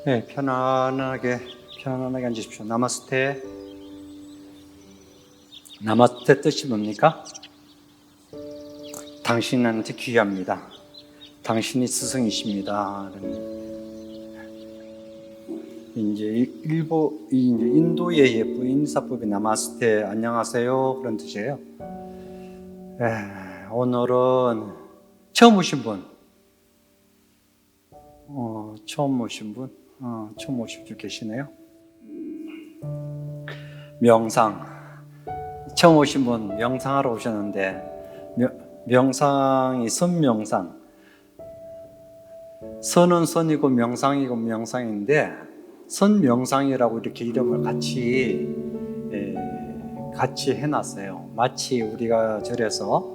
네, 편안하게 앉으십시오. 나마스테. 나마스테 뜻이 뭡니까? 당신한테 귀합니다. 당신이 스승이십니다. 이제 인도의 예쁜 인사법이 나마스테, 안녕하세요, 그런 뜻이에요. 오늘은 처음 오신 분, 처음 오신 분 계시네요. 명상, 처음 오신 분 명상하러 오셨는데, 명상이 선명상, 선은 선이고 명상이고 명상인데, 선명상이라고 이렇게 이름을 같이 해놨어요. 마치 우리가 절에서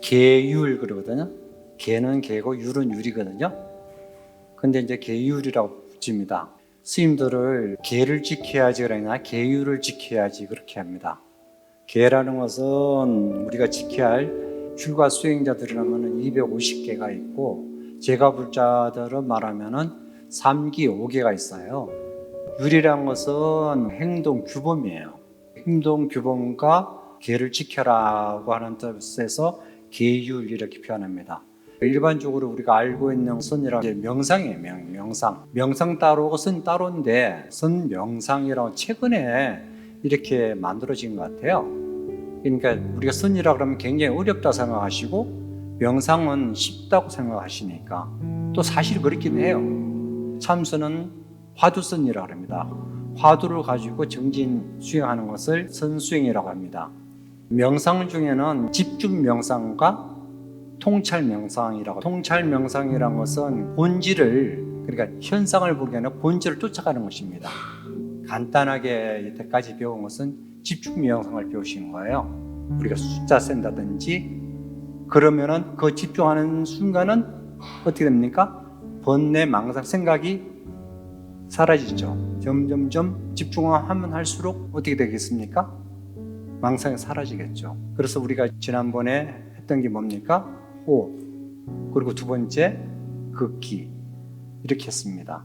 계율 그러거든요. 계는 계고 율은 율이거든요. 근데 이제 계율이라고 붙입니다. 스님들을 계를 지켜야지 그러나 계율을 지켜야지 그렇게 합니다. 계라는 것은 우리가 지켜야 할 출가 수행자들이라면 250개가 있고, 제가 불자들은 말하면은 3기 5개가 있어요. 율이라는 것은 행동 규범이에요. 행동 규범과 계를 지켜라고 하는 뜻에서 계율 이렇게 표현합니다. 일반적으로 우리가 알고 있는 선이라고 명상이에요. 명상 따로고 선 따로인데, 선 명상이라고 최근에 이렇게 만들어진 것 같아요. 그러니까 우리가 선이라고 하면 굉장히 어렵다 생각하시고, 명상은 쉽다고 생각하시니까 또 사실 그렇긴 해요. 참선은 화두선이라고 합니다. 화두를 가지고 정진 수행하는 것을 선수행이라고 합니다. 명상 중에는 집중 명상과 통찰 명상이라고. 통찰 명상이라는 것은 본질을, 그러니까 현상을 보기에는 본질을 쫓아가는 것입니다. 간단하게 이때까지 배운 것은 집중 명상을 배우신 거예요. 우리가 숫자 센다든지, 그러면은 그 집중하는 순간은 어떻게 됩니까? 번뇌, 망상, 생각이 사라지죠. 점점점 집중하면 할수록 어떻게 되겠습니까? 망상이 사라지겠죠. 그래서 우리가 지난번에 했던 게 뭡니까? 호흡, 그리고 두 번째 극기, 이렇게 했습니다.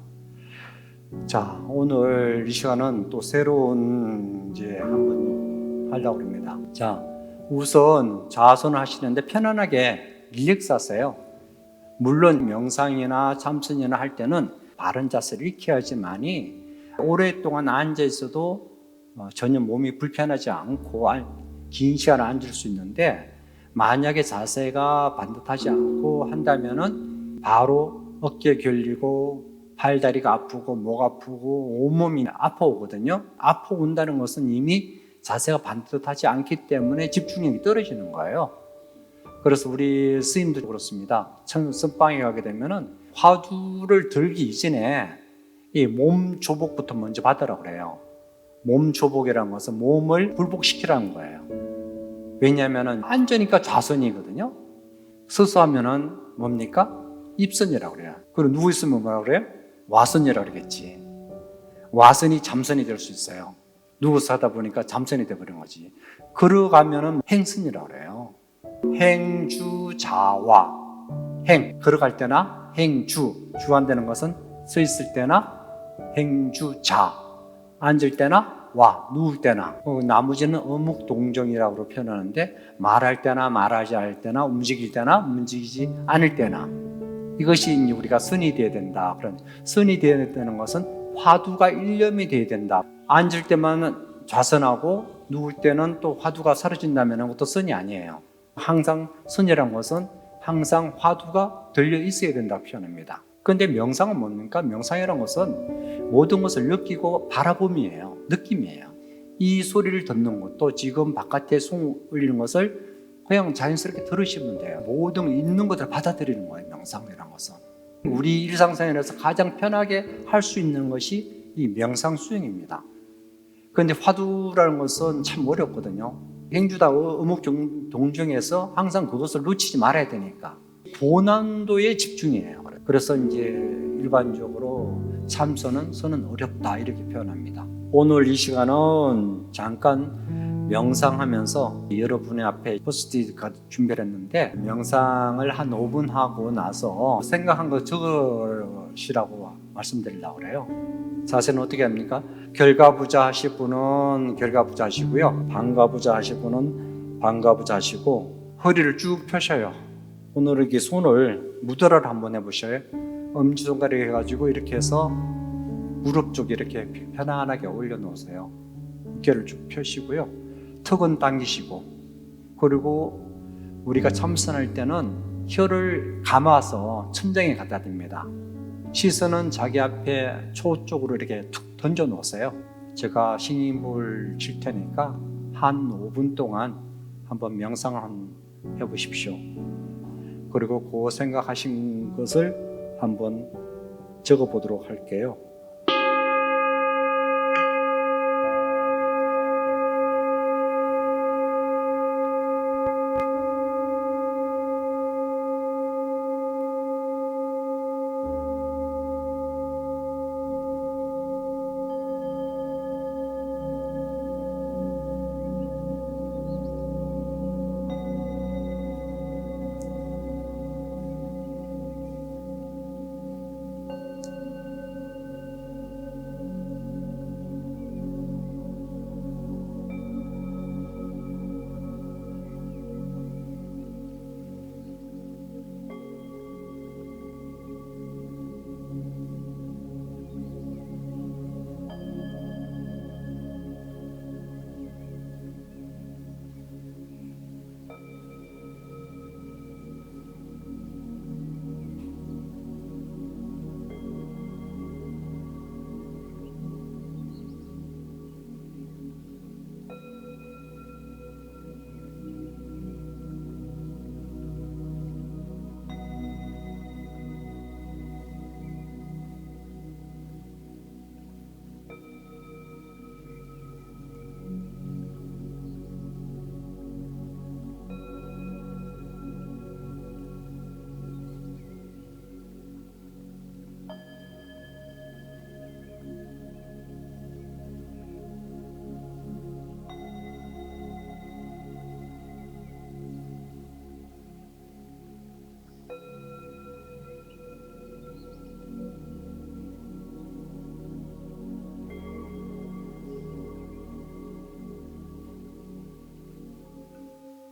자, 오늘 이 시간은 또 새로운 한번 하려고 합니다. 자, 우선 좌선을 하시는데 편안하게 릴렉스 하세요. 물론 명상이나 참선이나 할 때는 바른 자세를 익혀야지만이 오랫동안 앉아 있어도 전혀 몸이 불편하지 않고 긴 시간 앉을 수 있는데, 만약에 자세가 반듯하지 않고 한다면은 바로 어깨 결리고 팔다리가 아프고 목 아프고 온몸이 아파오거든요. 아파온다는 것은 이미 자세가 반듯하지 않기 때문에 집중력이 떨어지는 거예요. 그래서 우리 스님도 그렇습니다. 선방에 가게 되면은 화두를 들기 이전에 이 몸 조복부터 먼저 받으라고 그래요. 몸 조복이라는 것은 몸을 굴복시키라는 거예요. 왜냐하면 앉으니까 좌선이거든요. 서서 하면은 뭡니까? 입선이라고 그래요. 그리고 누워 있으면 뭐라고 그래요? 와선이라고 그러겠지. 와선이 잠선이 될 수 있어요. 누워서 하다 보니까 잠선이 돼버린 거지. 걸어가면은 행선이라고 그래요. 행주자와. 행, 걸어갈 때나 행주, 주한다는 것은 서 있을 때나 행주자, 앉을 때나 와, 누울 때나. 나머지는 어묵동정이라고 표현하는데, 말할 때나 말하지 않을 때나, 움직일 때나 움직이지 않을 때나, 이것이 이제 우리가 선이 되어야 된다. 그런 선이 되어야 되는 것은 화두가 일념이 되어야 된다. 앉을 때만 좌선하고 누울 때는 또 화두가 사라진다면 그것도 선이 아니에요. 항상 선이라는 것은 항상 화두가 들려 있어야 된다고 표현합니다. 그런데 명상은 뭡니까? 명상이라는 것은 모든 것을 느끼고 바라봄이에요. 느낌이에요. 이 소리를 듣는 것도 지금 바깥에 송 울리는 것을 그냥 자연스럽게 들으시면 돼요. 모든 있는 것들을 받아들이는 거예요. 명상이라는 것은. 우리 일상생활에서 가장 편하게 할 수 있는 것이 이 명상 수행입니다. 그런데 화두라는 것은 참 어렵거든요. 행주다 어묵동정에서 항상 그것을 놓치지 말아야 되니까 고난도에 집중이에요. 그래서 이제 일반적으로 참선은 어렵다 이렇게 표현합니다. 오늘 이 시간은 잠깐 명상하면서 여러분의 앞에 포스트잇 준비를 했는데, 명상을 한 5분 하고 나서 생각한 거 적으시라고 말씀드리려고 그래요. 자세는 어떻게 합니까? 결과부자 하실 분은 결과부자 하시고요. 반가부자 하실 분은 반가부자 하시고 허리를 쭉 펴셔요. 오늘 이렇게 손을 무드라를 한번 해보셔요. 엄지손가락에 해가지고 이렇게 해서 무릎 쪽에 이렇게 편안하게 올려놓으세요. 어깨를 쭉 펴시고요. 턱은 당기시고, 그리고 우리가 참선할 때는 혀를 감아서 천장에 갖다 댑니다. 시선은 자기 앞에 초 쪽으로 이렇게 툭 던져 놓으세요. 제가 신임을 칠 테니까 한 5분 동안 한번 명상을 해보십시오. 그리고 그 생각하신 것을 한번 적어보도록 할게요.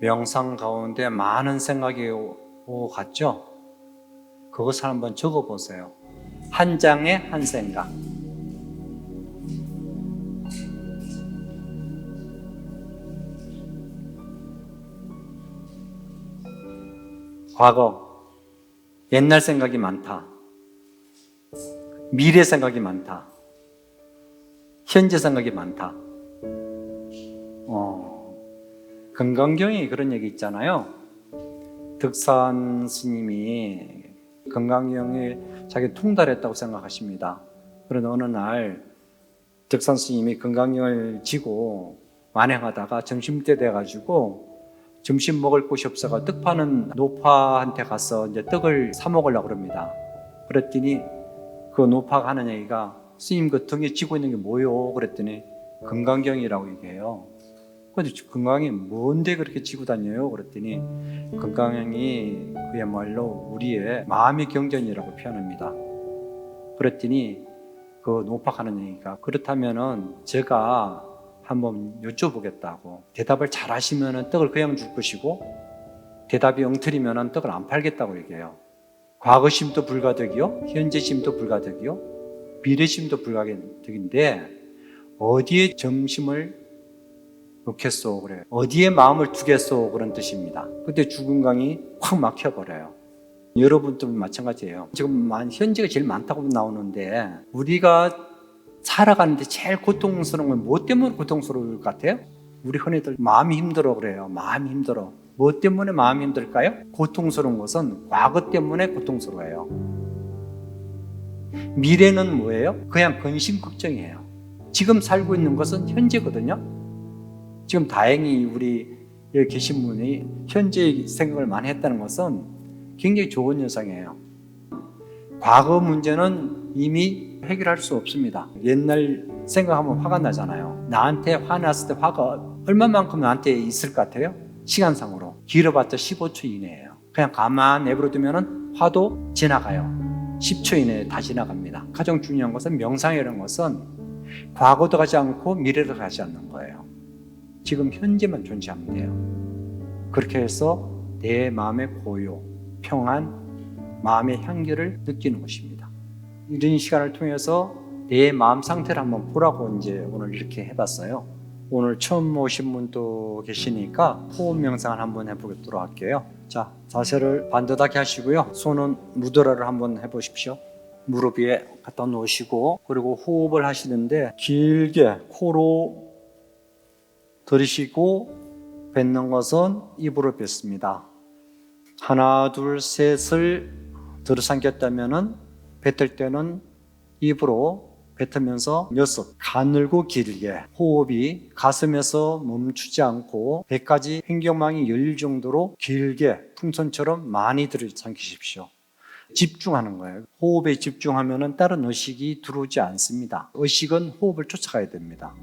명상 가운데 많은 생각이 오고 갔죠? 그것을 한번 적어보세요. 한 장에 한 생각. 과거, 옛날 생각이 많다. 미래 생각이 많다. 현재 생각이 많다. 건강경에 그런 얘기 있잖아요. 덕산 스님이 건강경에 자기 통달했다고 생각하십니다. 그런데 어느 날 덕산 스님이 건강경을 지고 만행하다가 점심때 돼가지고 점심 먹을 곳이 없어가 떡 파는 노파한테 가서 이제 떡을 사 먹으려고 그럽니다. 그랬더니 그 노파가 하는 얘기가, 스님 그 등에 쥐고 있는 게 뭐요? 그랬더니 건강경이라고 얘기해요. 근데 건강이 뭔데 그렇게 쥐고 다녀요? 그랬더니 건강이 그야말로 우리의 마음의 경전이라고 표현합니다. 그랬더니 그 노파하는 얘기가, 그렇다면은 제가 한번 여쭤보겠다고, 대답을 잘 하시면은 떡을 그냥 줄 것이고 대답이 엉터리면은 떡을 안 팔겠다고 얘기해요. 과거심도 불가득이요, 현재심도 불가득이요, 미래심도 불가득인데 어디에 점심을 놓겠소 그래요. 어디에 마음을 두겠소 그런 뜻입니다. 그때 죽은강이 확 막혀버려요. 여러분도 마찬가지예요. 지금 현재가 제일 많다고 나오는데 우리가 살아가는데 제일 고통스러운 건 뭐 때문에 고통스러울 것 같아요? 우리 흔히들 마음이 힘들어 그래요. 마음이 힘들어. 뭐 때문에 마음이 힘들까요? 고통스러운 것은 과거 때문에 고통스러워요. 미래는 뭐예요? 그냥 근심 걱정이에요. 지금 살고 있는 것은 현재거든요. 지금 다행히 우리 여기 계신 분이 현재 생각을 많이 했다는 것은 굉장히 좋은 현상이에요. 과거 문제는 이미 해결할 수 없습니다. 옛날 생각하면 화가 나잖아요. 나한테 화났을 때 화가 얼마만큼 나한테 있을 것 같아요? 시간상으로 길어봤자 15초 이내예요. 그냥 가만 내버려 두면 화도 지나가요. 10초 이내에 다 지나갑니다. 가장 중요한 것은 명상이라는 것은 과거도 가지 않고 미래도 가지 않는 거예요. 지금 현재만 존재하면 돼요. 그렇게 해서 내 마음의 고요, 평안, 마음의 향기를 느끼는 것입니다. 이런 시간을 통해서 내 마음 상태를 한번 보라고 이제 오늘 이렇게 해봤어요. 오늘 처음 오신 분도 계시니까 호흡 명상을 한번 해보도록 할게요. 자, 자세를 반듯하게 하시고요. 손은 무드라를 한번 해보십시오. 무릎 위에 갖다 놓으시고, 그리고 호흡을 하시는데 길게 코로 들이쉬고 뱉는 것은 입으로 뱉습니다. 하나, 둘, 셋을 들어삼켰다면은 뱉을 때는 입으로 뱉으면서 6, 가늘고 길게 호흡이 가슴에서 멈추지 않고 배까지 횡격막이 열릴 정도로 길게 풍선처럼 많이 들이삼키십시오. 집중하는 거예요. 호흡에 집중하면 다른 의식이 들어오지 않습니다. 의식은 호흡을 쫓아가야 됩니다.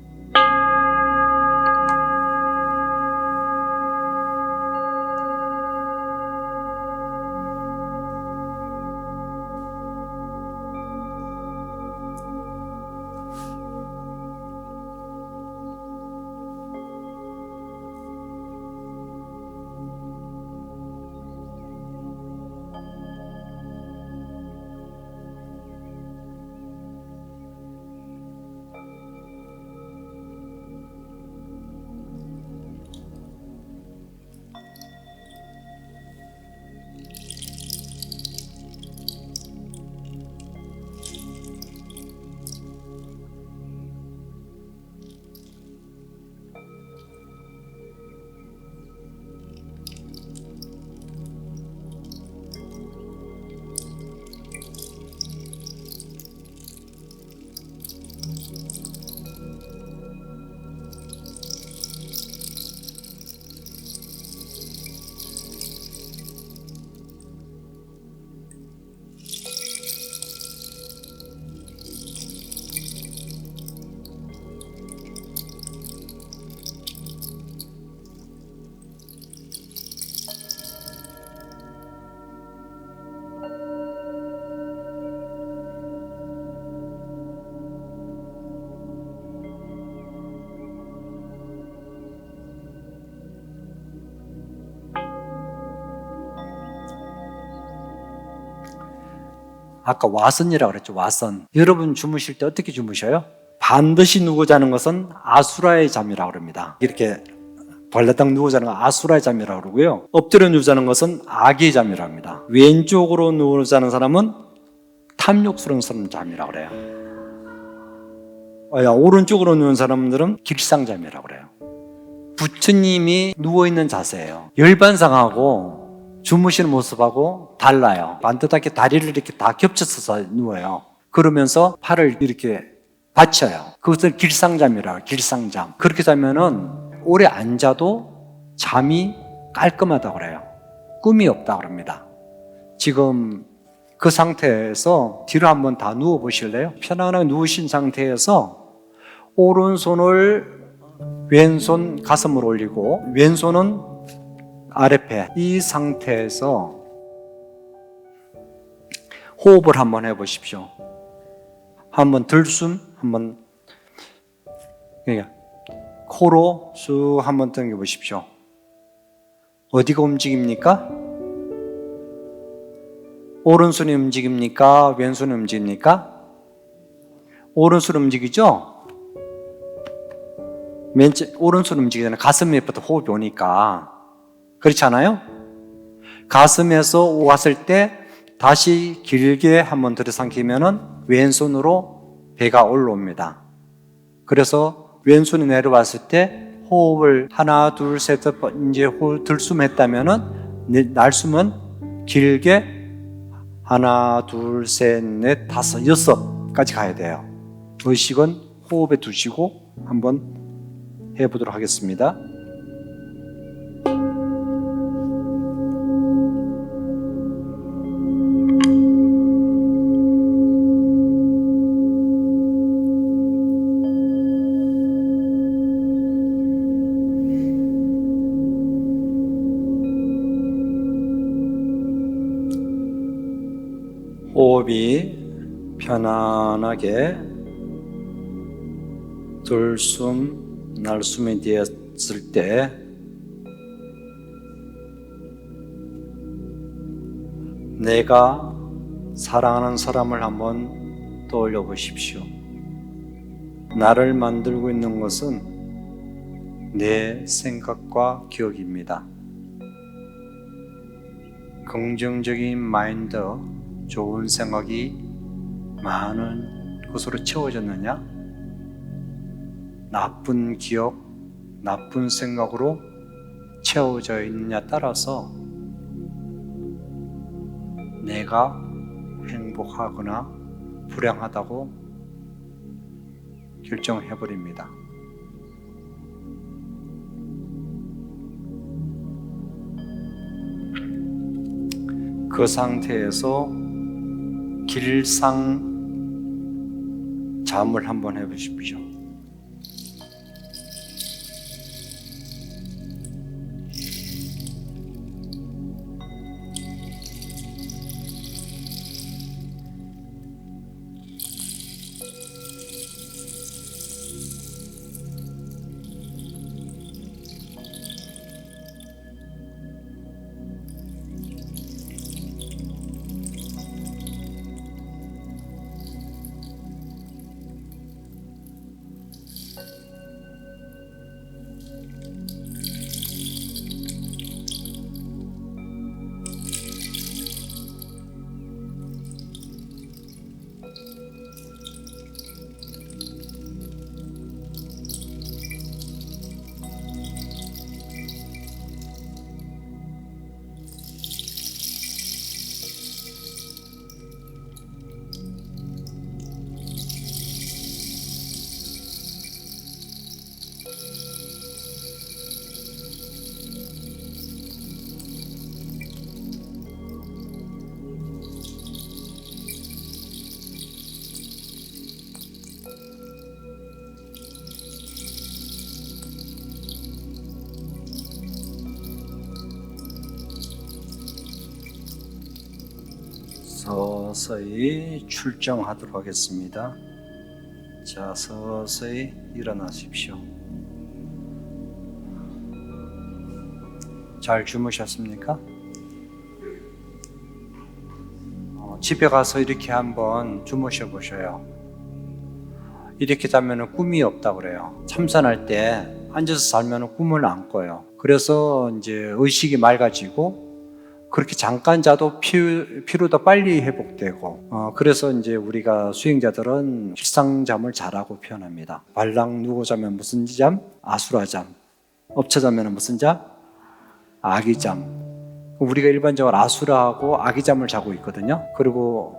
아까 와선이라고 그랬죠. 와선. 여러분 주무실 때 어떻게 주무셔요? 반드시 누워 자는 것은 아수라의 잠이라고 그럽니다. 이렇게 발라당 누워 자는 건 아수라의 잠이라고 그러고요. 엎드려 누워 자는 것은 아기의 잠이라고 합니다. 왼쪽으로 누워 자는 사람은 탐욕스러운 잠이라고 그래요. 오른쪽으로 누운 사람들은 길상잠이라고 그래요. 부처님이 누워있는 자세예요. 열반상하고 주무시는 모습하고 달라요. 반듯하게 다리를 이렇게 다 겹쳐서 누워요. 그러면서 팔을 이렇게 받쳐요. 그것을 길상잠이라고 해요. 길상잠. 그렇게 자면은 오래 앉아도 잠이 깔끔하다고 그래요. 꿈이 없다고 그럽니다. 지금 그 상태에서 뒤로 한번 다 누워 보실래요? 편안하게 누우신 상태에서 오른손을 왼손 가슴으로 올리고 왼손은 아랫배, 이 상태에서 호흡을 한번 해보십시오. 한번 들숨, 한번 코로 쑥 한번 당겨보십시오. 어디가 움직입니까? 오른손이 움직입니까? 왼손이 움직입니까? 오른손 움직이죠? 오른손 움직이잖아요. 가슴 밑부터 호흡이 오니까. 그렇지 않아요? 가슴에서 왔을 때 다시 길게 한번 들이삼키면은 왼손으로 배가 올라옵니다. 그래서 왼손이 내려왔을 때 호흡을 하나, 둘, 셋, 이제 호흡 들숨했다면은 날숨은 길게 하나, 둘, 셋, 넷, 다섯, 6까지 가야 돼요. 의식은 호흡에 두시고 한번 해보도록 하겠습니다. 호흡이 편안하게 들숨, 날숨이 되었을 때 내가 사랑하는 사람을 한번 떠올려 보십시오. 나를 만들고 있는 것은 내 생각과 기억입니다. 긍정적인 마인드, 좋은 생각이 많은 것으로 채워졌느냐? 나쁜 기억, 나쁜 생각으로 채워져 있느냐 따라서 내가 행복하거나 불행하다고 결정해버립니다. 그 상태에서 길상 잠을 한번 해보십시오. 서서히 출정하도록 하겠습니다. 자, 서서히 일어나십시오. 잘 주무셨습니까? 집에 가서 이렇게 한번 주무셔 보셔요. 이렇게 자면 꿈이 없다고 그래요. 참선할 때 앉아서 자면 꿈을 안 꿔요. 그래서 이제 의식이 맑아지고 그렇게 잠깐 자도 피로도 빨리 회복되고 그래서 이제 우리가 수행자들은 일상잠을 잘하고 표현합니다. 발랑 누워 자면 무슨 잠? 아수라잠. 엎쳐 자면 무슨 잠? 아기잠. 우리가 일반적으로 아수라하고 아기잠을 자고 있거든요. 그리고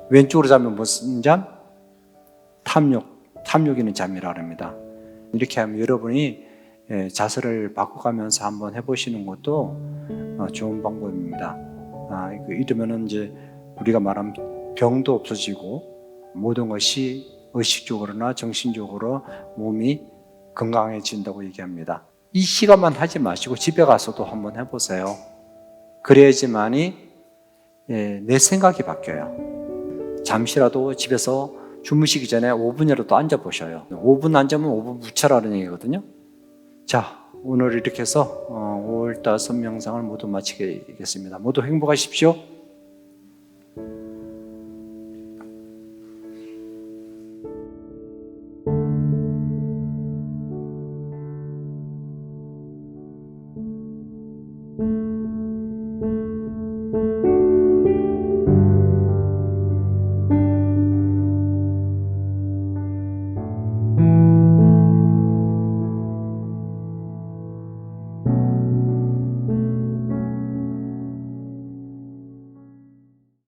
왼쪽으로 자면 무슨 잠? 탐욕 있는 잠이라고 합니다. 이렇게 하면 여러분이 자세를 바꿔가면서 한번 해보시는 것도 좋은 방법입니다. 이러면은 이제 우리가 말하는 병도 없어지고 모든 것이 의식적으로나 정신적으로 몸이 건강해진다고 얘기합니다. 이 시간만 하지 마시고 집에 가서도 한번 해보세요. 그래야지만이 내 생각이 바뀌어요. 잠시라도 집에서 주무시기 전에 5분이라도 앉아보셔요. 5분 앉으면 5분 무차라는 얘기거든요. 자, 오늘 이렇게 해서 5월 5 명상을 모두 마치겠습니다. 모두 행복하십시오.